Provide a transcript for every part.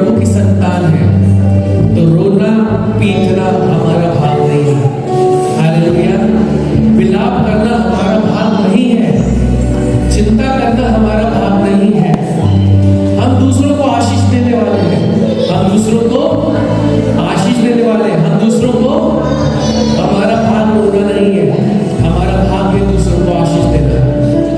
प्रभु की संतान है तो रोना पीटना हमारा भाग नहीं है। हालेलुया। विलाप करना हमारा भाग नहीं है, चिंता करना हमारा भाग नहीं है। हम दूसरों को आशीष देने वाले हैं, हम दूसरों को आशीष देने वाले हैं, हम दूसरों को, हमारा भाग रोना नहीं है, हमारा भाग है दूसरों को आशीष देना।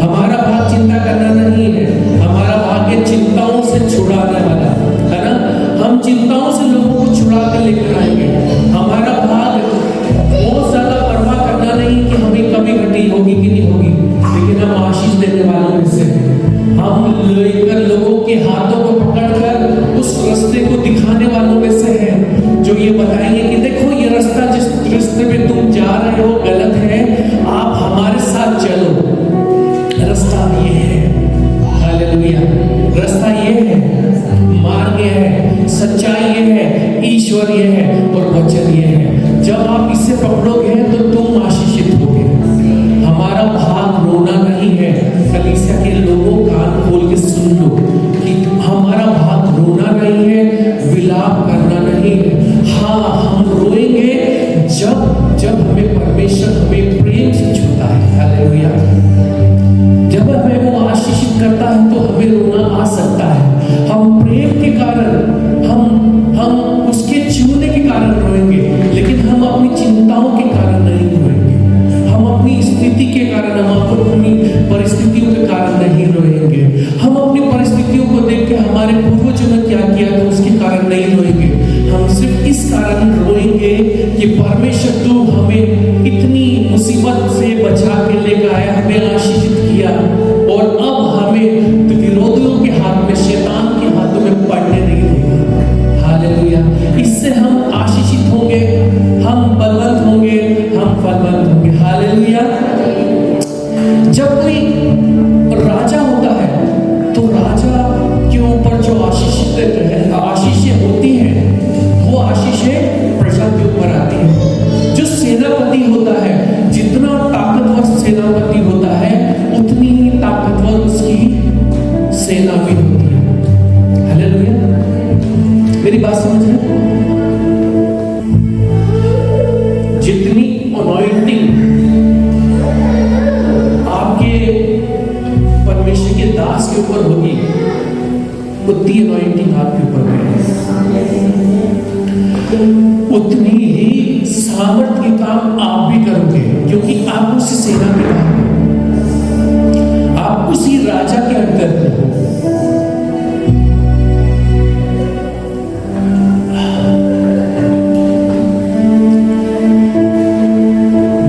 हमारा भाग चिंता करना नहीं है, हमारा भाग है चिंताओं से छुड़ाने वाला, है ना। हम चिंताओं से लोगों को छुड़ा कर लेकर आएंगे। हमारा भाग बहुत ज्यादा परवाह करना नहीं कि हमें कमी घटी होगी कि नहीं होगी, लेकिन हम आशीष देने वालों में से हैं। हम लेकर लोगों के हाथों को पकड़कर उस रास्ते को दिखाने वालों में से हैं, जो ये बताएंगे कि देखो ये रास्ता जिस रास्ते पे तुम जा रहे हो गलत है, आप हमारे साथ चलो। रास्ता ये है, हालेलुया, रास्ता ये है, मार्ग ये है, सच्चाई ये है, ईश्वर ये है और वचन ये है। जब आप इसे पकड़ोगे तो तुम आशीषित होगे। हमारा भाग रोना नहीं है। कलीसिया के लोगों कान खोल के सुन लो कि हमारा भाग रोना नहीं है, विलाप करना नहीं है। हाँ, हम रोएंगे जब हमें परमेश्वर हमें प्रेम से छूता है। हालेलुया। जब हमें वो आशीषित करता है तो हमें रोना आ सकता है। हम प्रेम के कारण, हम उसके छूने के कारण रोएंगे, लेकिन हम अपनी चिंताओं के कारण नहीं रोएंगे। हम अपनी स्थिति के कारण, हम अपनी परिस्थितियों के कारण नहीं रोएंगे। हम अपनी परिस्थितियों को देख के हमारे पूर्वजों ने क्या किया था उसके कारण नहीं रोएंगे। हम सिर्फ इस कारण रोएंगे कि परमेश्वर तू हमें इतनी मुसीबत से बचा के लेकर आया, हमें आशीषित किया, और अब हमें विरोधियों के हाथ में, शैतान के हाथों में पड़ने नहीं देगा। हालेलुया। इससे हम आशीषित होंगे, हम बलवंत होंगे, हम फलवंत होंगे। हालेलुया। जब कोई राजा होता है तो राजा के ऊपर जो आशीषें होती हैं, वो आशीषें प्रजा के ऊपर आती हैं। जो सेनापति होता है, जितना ताकतवर सेनापति होता है उतनी ही ताकतवर उसकी सेना भी होती है। हालेलुया। मेरी बात समझ रहे हैं? जितनी अनॉइंटिंग आपके परमेश्वर के दास के ऊपर होगी, उतनी अनॉइंटिंग आपके ऊपर होगी, उतनी ही सामर्थ्य के काम आप भी करोगे, क्योंकि आप उसी सेना के काम हो, आप उसी राजा के अंदर हो।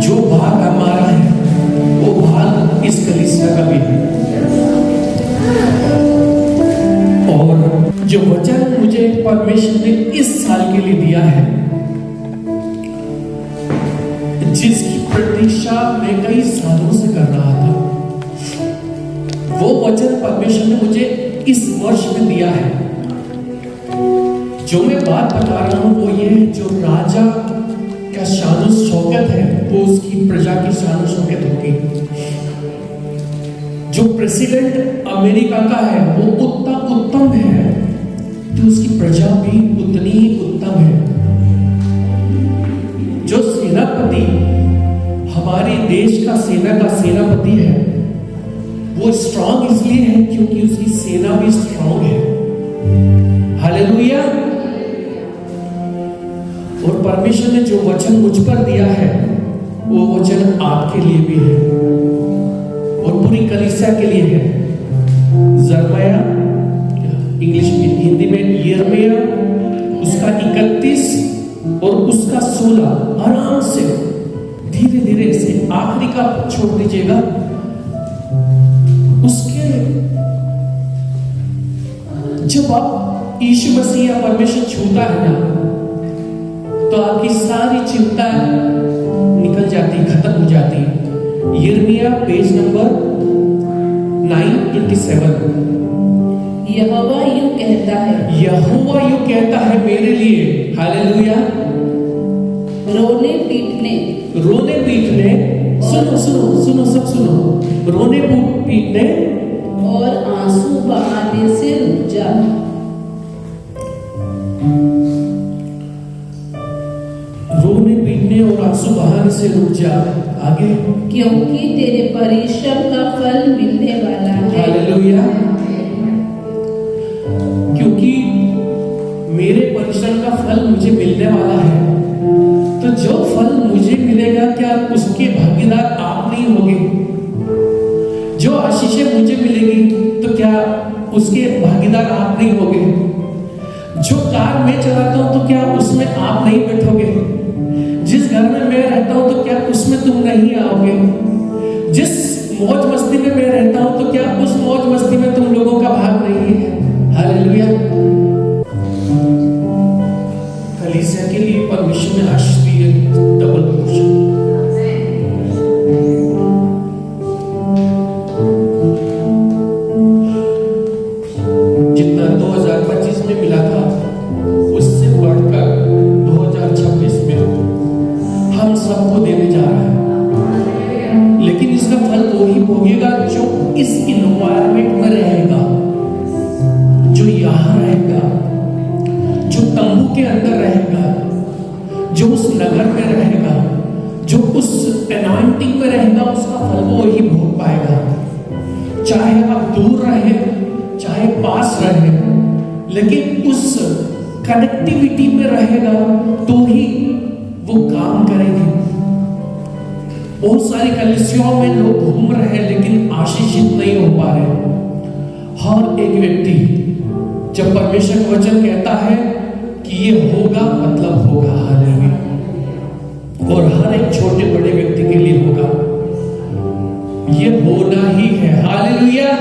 जो भाग हमारा है वो भाग इस कलीसिया का भी है। और जो वचन मुझे परमेश्वर ने इस साल के लिए दिया है, जिसकी प्रतीक्षा मैं कई सालों से कर रहा था, वो वचन परमेश्वर ने मुझे इस वर्ष में दिया है। जो मैं बात बता रहा हूं वो ये है, जो राजा का शान शौकत है वो उसकी प्रजा की शान शौकत होगी। जो प्रेसिडेंट अमेरिका का है वो उतना उत्तम है तो उसकी प्रजा भी उतनी ही उत्तम है। जो सेनापति हमारे देश का सेना का सेनापति है वो स्ट्रांग इसलिए है क्योंकि उसकी सेना भी स्ट्रांग है। हालेलुया। और परमेश्वर ने जो वचन मुझ पर दिया है वो वचन आपके लिए भी है और पूरी कलीसिया के लिए है। जरमया, इंग्लिश में, हिंदी में यिर्मयाह, उसका 31 और उसका 16 आराम से धीरे धीरे से आखिरी का छोड़ दीजिएगा। उसके जब आप यीशु मसीह या परमेश्वर छूता है ना, तो आपकी सारी चिंता निकल जाती, खत्म हो जाती। यिर्मयाह पेज नंबर 927। यहोवा यूं कहता है, यहोवा यूं कहता है मेरे लिए। हालेलुया। रोने पीटने, सुनो सुनो सुनो, सब सुनो। रोने पीटने और आंसू बहाने से रुक जा। और आंसू बहाने से रुक जा। आगे, क्योंकि तेरे परिश्रम का फल मिलने वाला है। हालेलुया। क्योंकि मेरे परिश्रम का फल मुझे मिलने वाला है, तो जो फल मुझे मिलेगा क्या उसके भागीदार आप नहीं होगे? जो आशीषें मुझे मिलेगी तो क्या उसके भागीदार आप नहीं होगे? जो कार मैं चलाता हूं तो क्या उसमें आप नहीं बैठोगे? जिस घर में मैं रहता हूं तो क्या उसमें तुम नहीं आओगे? जिस मौज मस्ती में मैं रहता हूं तो क्या उस मौज मस्ती में तुम लोगों का भाग नहीं है? हालेलुया। कलीसिया के लिए परमेश्वर ने आशीष दी है, डबल पोर्शन। जितना 2025 में मिला था उससे बढ़कर 2026 में हम सबको देने जा रहे हैं। लेकिन इसका फल वो ही भोगेगा जो इस इन्वायरमेंट में रहेगा, जो यहाँ रहेगा, जो तंबू के अंदर रहेगा, जो उस नगर में रहेगा, जो उस एनॉइंटिंग में रहेगा, उसका फल वो ही भोग पाएगा। चाहे आप दूर रहे, चाहे पास रहे, लेकिन उस कनेक्टिविटी में रहेगा तो ही वो काम करेगी। बहुत सारी कलीसियाओं में लोग घूम रहे हैं लेकिन आशीषित नहीं हो पा रहे। हर एक व्यक्ति, जब परमेश्वर का वचन कहता है कि ये होगा, मतलब होगा। हालेलुया। और हर एक छोटे बड़े व्यक्ति के लिए होगा, ये होना ही है। हालेलुया।